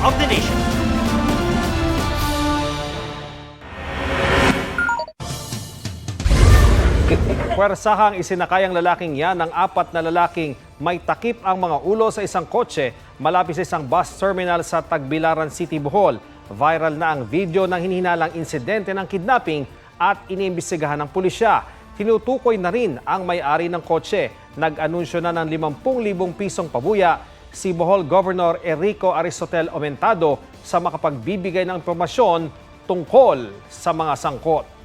of the nation. Pwersahang isinakay ang lalaking yan ng 4 na lalaking may takip ang mga ulo sa isang kotse malapit sa isang bus terminal sa Tagbilaran City, Bohol. Viral na ang video ng hinihinalang insidente ng kidnapping at iniimbestigahan ng pulisya. Tinutukoy na rin ang may-ari ng kotse. Nag-anunsyo na ng 50,000 pisong pabuya si Bohol Governor Enrico Aristotel Aumentado sa makapagbibigay ng impormasyon tungkol sa mga sangkot.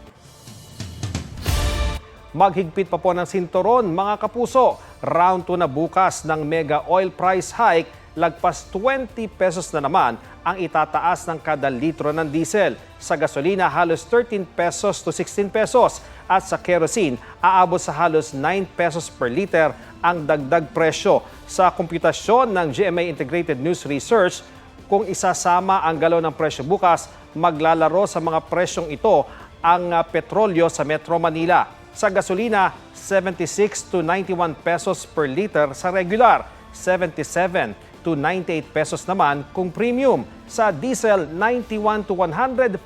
Maghigpit pa po ng sinturon, mga kapuso. Round 2 na bukas ng mega oil price hike. Lagpas 20 pesos na naman ang itataas ng kada litro ng diesel. Sa gasolina, halos 13 pesos to 16 pesos. At sa kerosene, aabot sa halos 9 pesos per liter ang dagdag presyo. Sa komputasyon ng GMA Integrated News Research, kung isasama ang galon ng presyo bukas, maglalaro sa mga presyong ito ang petrolyo sa Metro Manila. Sa gasolina, 76 to 91 pesos per liter sa regular, 77 to 98 pesos naman kung premium. Sa diesel, 91 to 114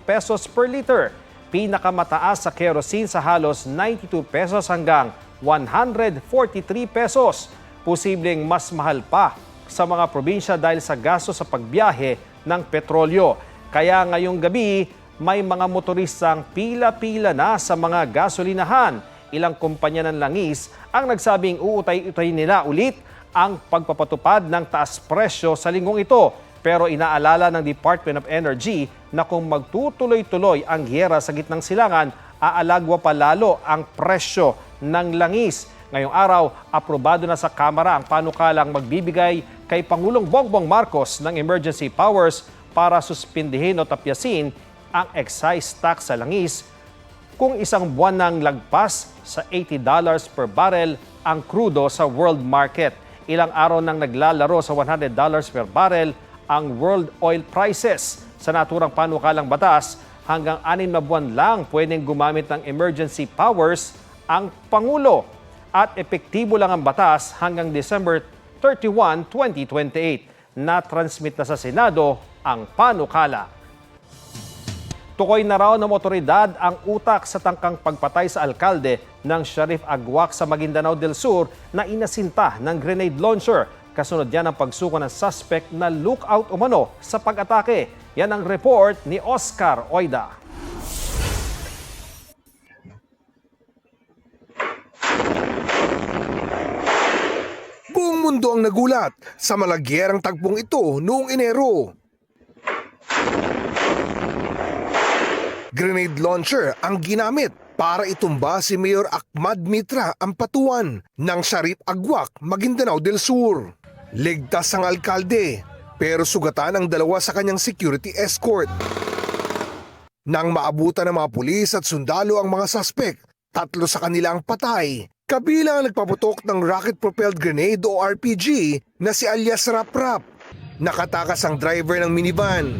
pesos per liter. Pinakamataas sa kerosene sa halos 92 pesos hanggang 143 pesos. Posibleng mas mahal pa sa mga probinsya dahil sa gasto sa pagbiyahe ng petrolyo. Kaya ngayong gabi, may mga motoristang pila-pila na sa mga gasolinahan. Ilang kumpanya ng langis ang nagsabing uutay-utay nila ulit ang pagpapatupad ng taas presyo sa linggong ito. Pero inaalala ng Department of Energy na kung magtutuloy-tuloy ang giyera sa gitnang silangan, aalagwa pa lalo ang presyo ng langis. Ngayong araw, aprobado na sa Kamara ang panukalang magbibigay kay Pangulong Bongbong Marcos ng emergency powers para suspindihin o tapyasin ang excise tax sa langis kung isang buwan nang lagpas sa $80 per barrel ang krudo sa world market. Ilang araw nang naglalaro sa $100 per barrel ang world oil prices. Sa naturang panukalang batas, hanggang 6 na buwan lang pwedeng gumamit ng emergency powers ang Pangulo at epektibo lang ang batas hanggang December 31, 2028. Na-transmit na sa Senado ang panukala. Tukoy na raw ng otoridad ang utak sa tangkang pagpatay sa alkalde ng Sharif Agwak sa Maguindanao del Sur na inasinta ng grenade launcher. Kasunod yan ang pagsuko ng suspect na lookout umano sa pag-atake. Yan ang report ni Oscar Oida. Buong mundo ang nagulat sa malagyerang tagpong ito noong Enero. Grenade launcher ang ginamit para itumba si Mayor Ahmad Mitra Ampatuan ng Sharif Agwak, Maguindanao del Sur. Ligtas ang alkalde pero sugatan ang 2 sa kanyang security escort. Nang maabutan ng mga pulis at sundalo ang mga suspect, 3 sa kanila ang patay. Kabilang ang nagpaputok ng rocket-propelled grenade o RPG na si alias Rap Rap. Nakatakas ang driver ng minivan.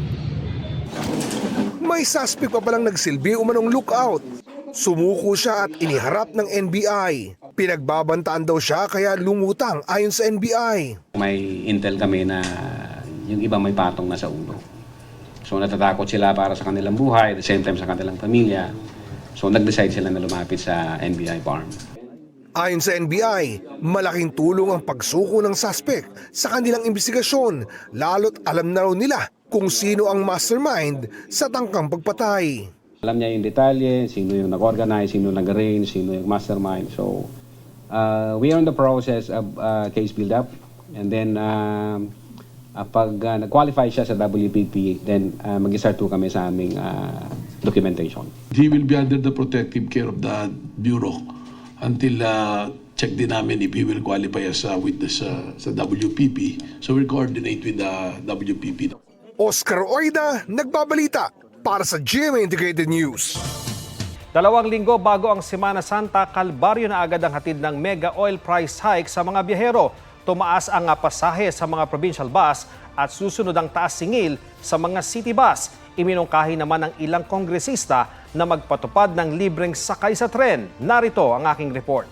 May suspect pa palang nagsilbi umanong lookout. Sumuko siya at iniharap ng NBI. Pinagbabantaan daw siya kaya lumutang ayon sa NBI. May intel kami na yung iba may patong na sa ulo. So natatakot sila para sa kanilang buhay, at the same time sa kanilang pamilya. So nag-decide sila na lumapit sa NBI farm. Ayon sa NBI, malaking tulong ang pagsuko ng suspect sa kanilang investigasyon, lalo't alam na raw nila kung sino ang mastermind sa tangkang pagpatay. Alam niya yung detalye, sino yung nag-organize, sino nag-arrange, sino yung mastermind. So we are in the process of case build-up. And then pag nag-qualify siya sa WPP, then mag-start to kami sa aming documentation. He will be under the protective care of the Bureau until check din namin if he will qualify as a witness sa WPP. So we'll coordinate with the WPP. Oscar Oida, nagbabalita para sa GMA Integrated News. 2 linggo bago ang Semana Santa, kalbaryo na agad ang hatid ng mega oil price hike sa mga biyahero. Tumaas ang pasahe sa mga provincial bus at susunod ang taas singil sa mga city bus. Iminungkahi naman ng ilang kongresista na magpatupad ng libreng sakay sa tren. Narito ang aking report.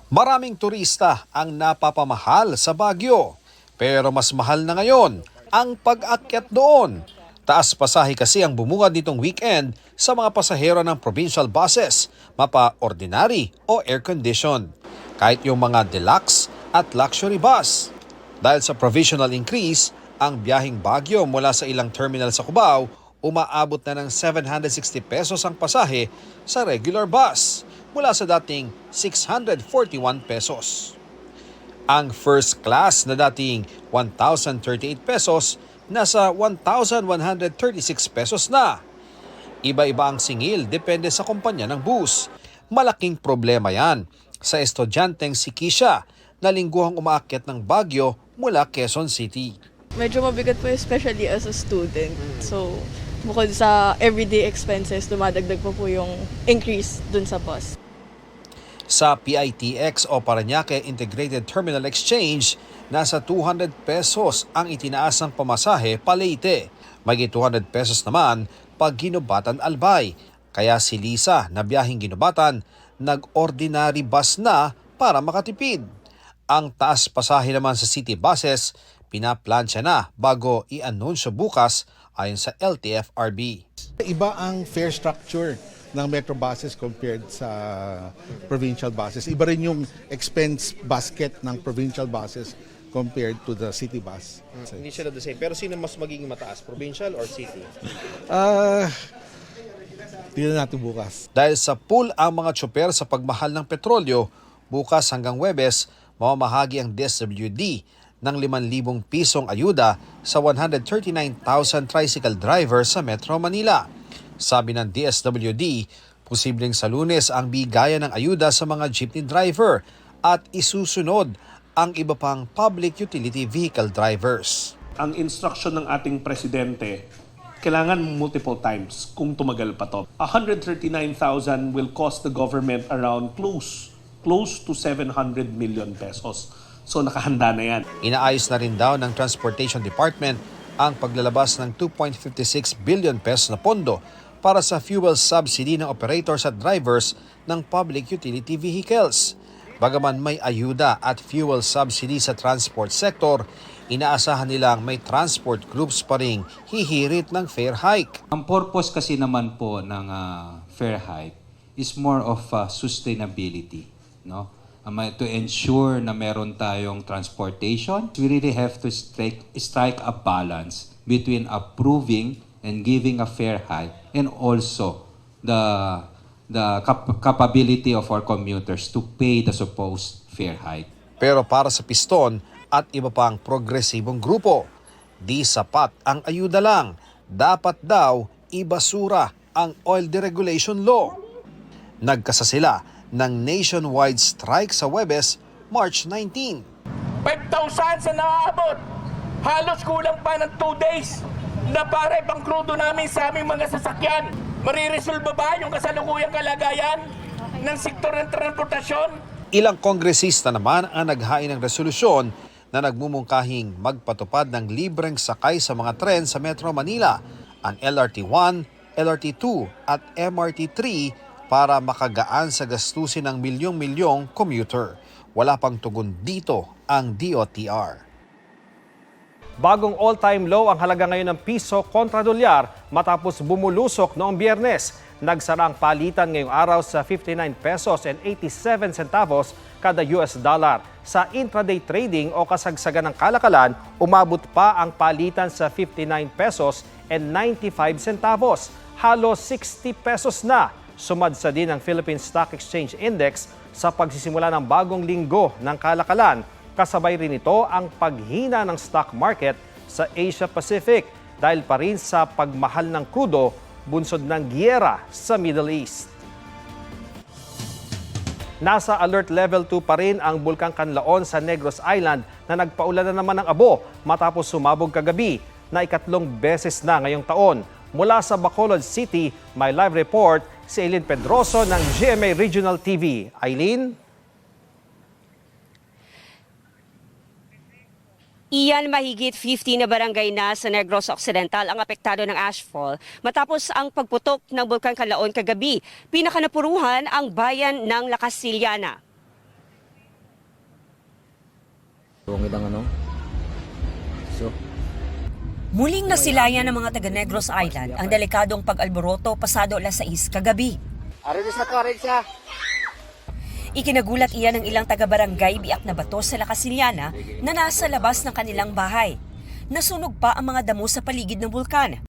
Maraming turista ang napapamahal sa Baguio. Pero mas mahal na ngayon ang pag-akyat doon. Taas pasahe kasi ang bumungad nitong weekend sa mga pasahero ng provincial buses, mapa-ordinary o air-conditioned. Kahit yung mga deluxe at luxury bus. Dahil sa provisional increase, ang biyaheng Baguio mula sa ilang terminal sa Cubao, umaabot na ng 760 pesos ang pasahe sa regular bus mula sa dating 641 pesos. Ang first class na dating 1,038 pesos, nasa 1,136 pesos na. Iba-iba ang singil depende sa kumpanya ng bus. Malaking problema yan sa estudyanteng si Kisha na lingguhang umaakyat ng Baguio mula Quezon City. Medyo mabigat po especially as a student. So, bukod sa everyday expenses, dumadagdag po yung increase dun sa bus. Sa PITX o Parañaque Integrated Terminal Exchange, nasa 200 pesos ang itinaas ng pamasahe pa Leyte. May 200 pesos naman pag Ginubatan Albay. Kaya si Lisa na biyaheng Ginubatan, nag-ordinary bus na para makatipid. Ang taas pasahe naman sa city buses, pinaplansya na bago i-anunsyo bukas ayon sa LTFRB. Iba ang fare structure ng metro buses compared sa provincial buses. Iba rin yung expense basket ng provincial buses compared to the city bus. Hindi sila the same. Pero sino mas magiging mataas, provincial or city? Tingnan natin bukas. Dahil sa pool ang mga tsoper sa pagmahal ng petrolyo, bukas hanggang Huwebes, mamamahagi ang DSWD ng 5,000 pisong ayuda sa 139,000 tricycle drivers sa Metro Manila. Sabi ng DSWD, posibleng sa Lunes ang bigayan ng ayuda sa mga jeepney driver at isusunod ang iba pang public utility vehicle drivers. Ang instruction ng ating presidente, kailangan multiple times kung tumagal pa to. 139,000 will cost the government around close to 700 million pesos. So nakahanda na yan. Inaayos na rin daw ng Transportation Department ang paglalabas ng 2.56 billion pesos na pondo para sa fuel subsidy ng operators at drivers ng public utility vehicles. Bagaman may ayuda at fuel subsidy sa transport sector, inaasahan nilang may transport groups pa ring hihirit ng fare hike. Ang purpose kasi naman po ng fare hike is more of sustainability, no? To ensure na meron tayong transportation, we really have to strike a balance between approving and giving a fair hike and also the capability of our commuters to pay the supposed fair hike. Pero para sa Piston at iba pang progresibong grupo, di sapat ang ayuda lang. Dapat daw ibasura ang oil deregulation law. Nagkasa sila ng nationwide strike sa Huwebes, March 19. 5,000 sa naabot. Halos kulang pa ng 2 days na para ipang krudo namin sa aming mga sasakyan. Mariresolve ba yung kasalukuyang kalagayan ng sektor ng transportasyon? Ilang kongresista naman ang naghain ng resolusyon na nagmumungkahing magpatupad ng libreng sakay sa mga tren sa Metro Manila, ang LRT1, LRT2 at MRT3 para makagaan sa gastusin ng milyong-milyong commuter. Wala pang tugon dito ang DOTR. Bagong all-time low ang halaga ngayon ng piso kontra dolyar matapos bumulusok noong Biyernes. Nagsara ang palitan ngayong araw sa 59 pesos and 87 centavos kada US dollar. Sa intraday trading o kasagsagan ng kalakalan, umabot pa ang palitan sa 59 pesos and 95 centavos. Halos 60 pesos na. Sumadsa din ang Philippine Stock Exchange Index sa pagsisimula ng bagong linggo ng kalakalan. Kasabay rin ito ang paghina ng stock market sa Asia Pacific dahil pa rin sa pagmahal ng krudo bunsod ng giyera sa Middle East. Nasa alert level 2 pa rin ang Bulkang Canlaon sa Negros Island na nagpaulan na naman ng abo matapos sumabog kagabi na ikatlong beses na ngayong taon. Mula sa Bacolod City, may live report si Eileen Pedroso ng GMA Regional TV. Eileen? Iyan, mahigit 50 na barangay na sa Negros Occidental ang apektado ng ashfall matapos ang pagputok ng Bulkang Canlaon kagabi. Pinakanapuruhan ang bayan ng La Casillana. Muling nasilayan ng mga taga Negros Island ang delikadong pag-alboroto pasado alas 6 kagabi. Ikinagulat iyan ng ilang taga-barangay Biak na Bato sa Lacasiliana na nasa labas ng kanilang bahay. Nasunog pa ang mga damo sa paligid ng bulkan.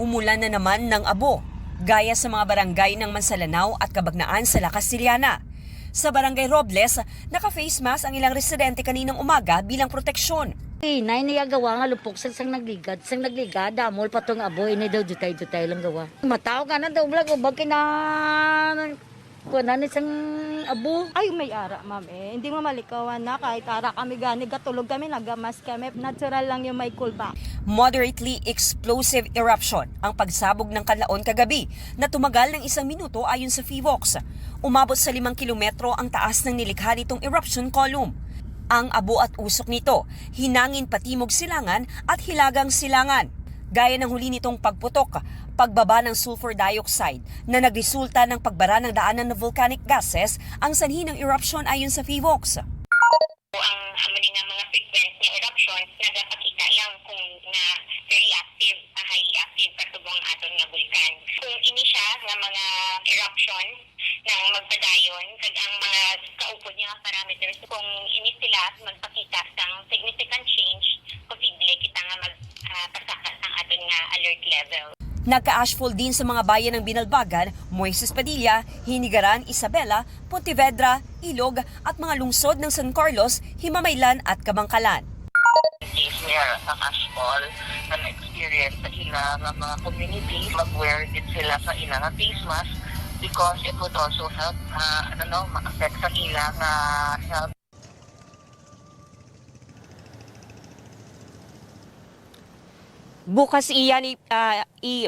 Umulan na naman ng abo, gaya sa mga barangay ng Mansalanao at Cabagnaan sa Lacasiliana. Sa barangay Robles, naka-face mask ang ilang residente kaninang umaga bilang proteksyon. Nay niya gawa nga lupok sang nagligad, amol patong abo ini daw jutay lang gawa. Mataw ka na daw vlog ubag kina kunan isang abo. Ay may ara ma'am hindi mo malikawan na kahit ara kami gani gatulog kami nagamas kami natural lang yung may kulba. Moderately explosive eruption ang pagsabog ng Kanlaon kagabi na tumagal ng 1 minuto ayon sa PHIVOLCS. Umabot sa 5 kilometro ang taas ng nilikha nitong eruption column. Ang abo at usok nito, hinangin patimog silangan at hilagang silangan. Gaya ng huli nitong pagputok, pagbaba ng sulfur dioxide na nagresulta ng pagbara ng daanan ng volcanic gases ang sanhi ng eruption ayon sa PHIVOLCS. Ang mga frequent na eruptions nagapakita lang kung na very active, highly active katubong aton nga bulkan. Kung ini siya nga mga eruption na magpadayon kag ang mga kaupod niya parameters kung ini sila magpakita sang significant change posible kita nga magpasakat ang aton nga alert level. Nagka-ashfall din sa mga bayan ng Binalbagan, Moises Padilla, Hinigaran, Isabela, Pontevedra, Ilog at mga lungsod ng San Carlos, Himamaylan at Kabangkalan. Is there ang ashfall na na-experience sa ilang mga community, mag-wear din sila sa ilang face mask because it would also help ma-affect sa ilang health. Bukas iyan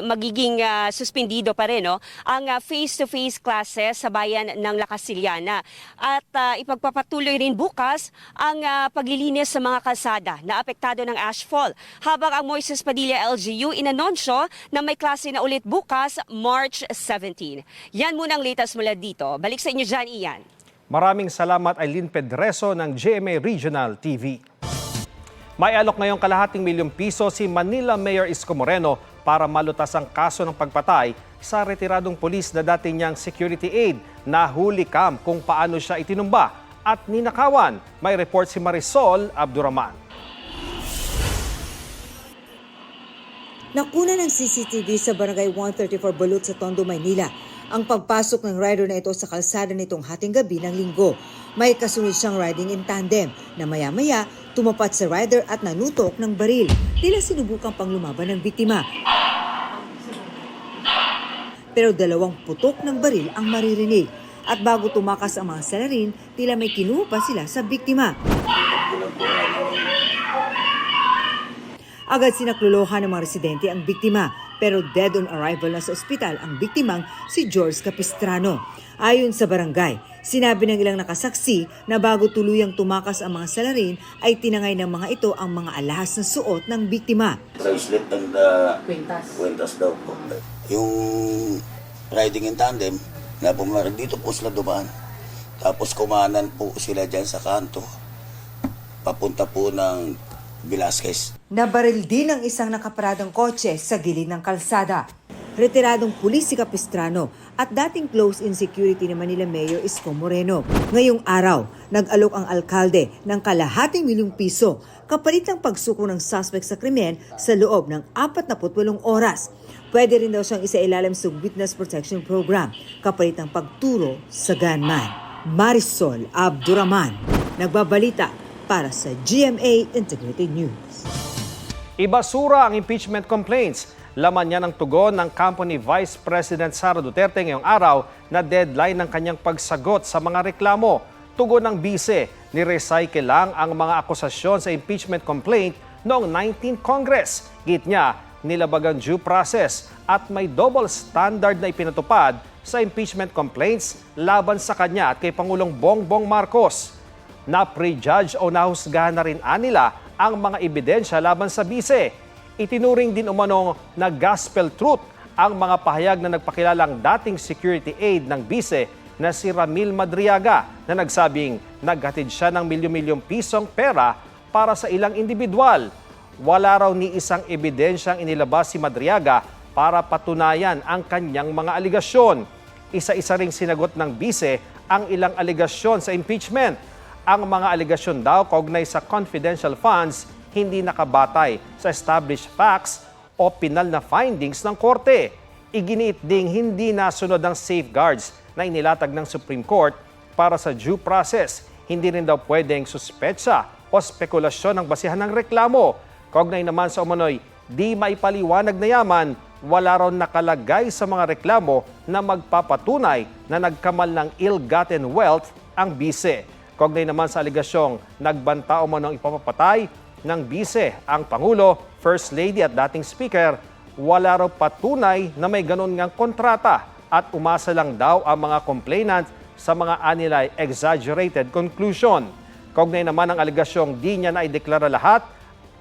magiging suspendido pa rin ang face-to-face classes sa bayan ng Lacasiliana. At ipagpapatuloy rin bukas ang paglilinis sa mga kalsada na apektado ng ashfall. Habang ang Moises Padilla LGU inanonsyo na may klase na ulit bukas, March 17. Yan muna ang latest mula dito. Balik sa inyo dyan, Ian. Maraming salamat Aileen Pedreso ng GMA Regional TV. May alok ngayong ₱250,000 si Manila Mayor Isko Moreno para malutas ang kaso ng pagpatay sa retiradong pulis na dati niyang security aide na huli camp kung paano siya itinumba at ninakawan. May report si Marisol Abduraman. Nakuna ng CCTV sa Barangay 134 Balut sa Tondo, Maynila ang pagpasok ng rider na ito sa kalsada nitong hating gabi ng Linggo. May kasunod siyang riding in tandem na maya-maya tumapat sa rider at nanutok ng baril. Tila sinubukang panglumaban ng biktima. Pero 2 putok ng baril ang maririnig. At bago tumakas ang mga salarin, tila may kinuha pa sila sa biktima. Agad sinaklolohan ng mga residente ang biktima, pero dead on arrival na sa ospital ang biktimang si George Capistrano. Ayon sa barangay, sinabi ng ilang nakasaksi na bago tuluyang tumakas ang mga salarin ay tinangay ng mga ito ang mga alahas na suot ng biktima. Bracelet and kwentas daw po. Yung riding in tandem na bumarag dito po sila dumaan. Tapos kumanan po sila dyan sa kanto. Papunta po ng Velasquez. Nabaril din ang isang nakaparadang kotse sa gilid ng kalsada. Retiradong pulis si Capistrano at dating close-in security ni Manila Mayor Isko Moreno. Ngayong araw, nag-alok ang alkalde ng ₱250,000 kapalit ng pagsuko ng suspect sa krimen sa loob ng 48 oras. Pwede rin daw siyang isailalim sa Witness Protection Program kapalit ng pagturo sa gunman. Marisol Abduraman, nagbabalita para sa GMA Integrated News. Ibasura ang impeachment complaints. Laman niya ng tugon ng kampo ni Vice President Sara Duterte ngayong araw na deadline ng kanyang pagsagot sa mga reklamo. Tugon ng bise, ni-recycle lang ang mga akusasyon sa impeachment complaint noong 19th Congress. Git niya, nilabag ang due process at may double standard na ipinatupad sa impeachment complaints laban sa kanya at kay Pangulong Bongbong Marcos. Na-prejudge o nahusgahan na rin nila ang mga ebidensya laban sa bise. Itinuring din umanong na gospel truth ang mga pahayag na nagpakilalang dating security aide ng bise na si Ramil Madriaga na nagsabing naghatid siya ng milyon-milyong pisong pera para sa ilang individual. Wala raw ni isang ebidensyang inilabas si Madriaga para patunayan ang kanyang mga aligasyon. Isa-isa ring sinagot ng bise ang ilang aligasyon sa impeachment. Ang mga aligasyon daw kaugnay sa confidential funds hindi nakabatay sa established facts o pinal na findings ng korte. Iginiit ding hindi nasunod ang safeguards na inilatag ng Supreme Court para sa due process. Hindi rin daw pwedeng suspetsa o spekulasyon ang basihan ng reklamo. Kaugnay naman sa umano'y di maipaliwanag na yaman, wala raw nakalagay sa mga reklamo na magpapatunay na nagkamal ng ill-gotten wealth ang bise. Kaugnay naman sa aligasyong nagbanta umanong ipapapatay ng bise ang Pangulo, First Lady at dating Speaker, wala raw patunay na may ganun ngang kontrata at umasa lang daw ang mga complainant sa mga anilay exaggerated conclusion. Kaugnay naman ang aligasyong di niya na ideklara lahat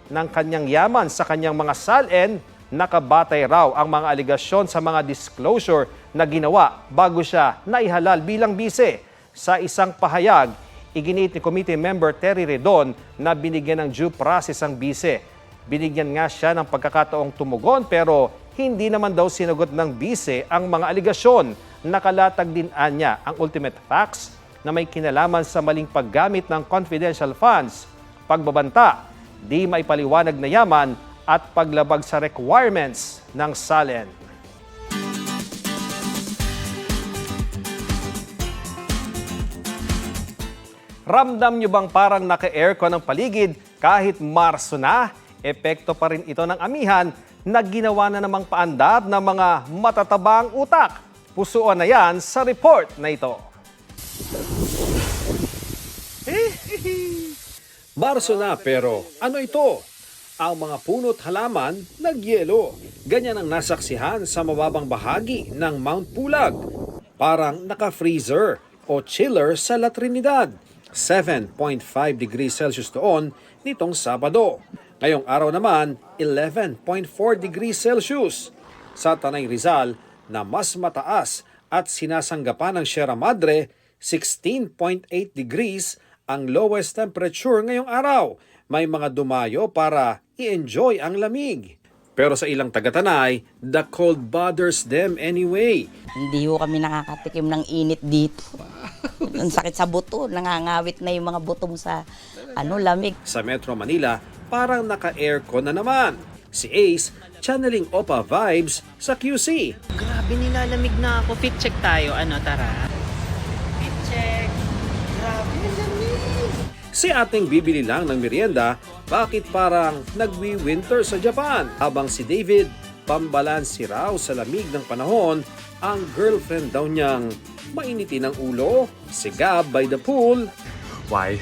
ng kanyang yaman sa kanyang mga salin, nakabatay raw ang mga aligasyon sa mga disclosure na ginawa bago siya naihalal bilang bise. Sa isang pahayag, iginiit ni Committee Member Terry Redon na binigyan ng due process ang bise. Binigyan nga siya ng pagkakataong tumugon pero hindi naman daw sinagot ng bise ang mga aligasyon. Nakalatag din anya ang ultimate facts na may kinalaman sa maling paggamit ng confidential funds, pagbabanta, di maipaliwanag na yaman at paglabag sa requirements ng SALN. Ramdam nyo bang parang naka-aircon ang paligid kahit Marso na? Epekto pa rin ito ng amihan na ginawa na namang paandar ng mga matatabang utak. Pusuan na yan sa report na ito. Marso na pero ano ito? Ang mga puno't halaman nagyelo. Ganyan ang nasaksihan sa mababang bahagi ng Mount Pulag. Parang naka-freezer o chiller sa La Trinidad. 7.5 degrees Celsius doon nitong Sabado. Ngayong araw naman, 11.4 degrees Celsius. Sa Tanay Rizal na mas mataas at sinasanggapan ng Sierra Madre, 16.8 degrees ang lowest temperature ngayong araw. May mga dumayo para i-enjoy ang lamig. Pero sa ilang taga-Tanay, the cold bothers them anyway. Hindi ho kami nakakatikim ng init dito. Ang sakit sa buto, nangangawit na yung mga butong sa lamig. Sa Metro Manila, parang naka-aircon na naman. Si Ace, channeling Opa vibes sa QC. Grabe, nilalamig na ako. Fit check tayo. Tara. Fit check. Grabe, lamig. Si ating bibili lang ng merienda, bakit parang nagwi-winter sa Japan? Habang si David, pambalansi raw sa lamig ng panahon, ang girlfriend daw niyang mainitin ang ulo, si Gab by the pool. Why?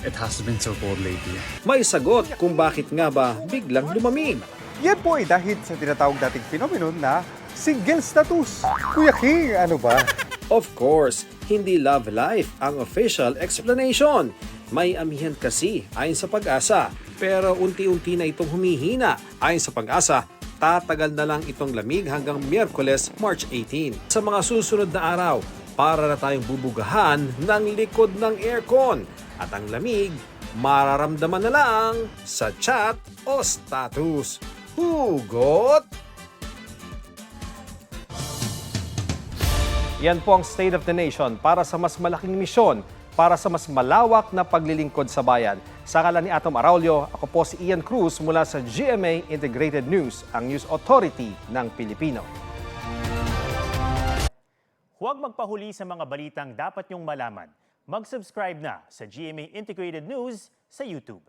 It has been so cold lately. May sagot kung bakit nga ba biglang lumamig. Yan po ay dahil sa tinatawag dating phenomenon na single status. Kuya King, ano ba? Of course, hindi love life ang official explanation. May amihan kasi ayon sa Pag-asa, pero unti-unti na itong humihina. Ayon sa Pag-asa, tatagal na lang itong lamig hanggang Miyerkules, March 18. Sa mga susunod na araw, para na tayong bubugahan ng likod ng aircon. At ang lamig, mararamdaman na lang sa chat o status. Hugot! Yan po ang State of the Nation para sa mas malaking misyon, para sa mas malawak na paglilingkod sa bayan. Sa ngalan ni Atom Araulio, ako po si Ian Cruz mula sa GMA Integrated News, ang News Authority ng Pilipino. Huwag magpahuli sa mga balitang dapat niyong malaman. Mag-subscribe na sa GMA Integrated News sa YouTube.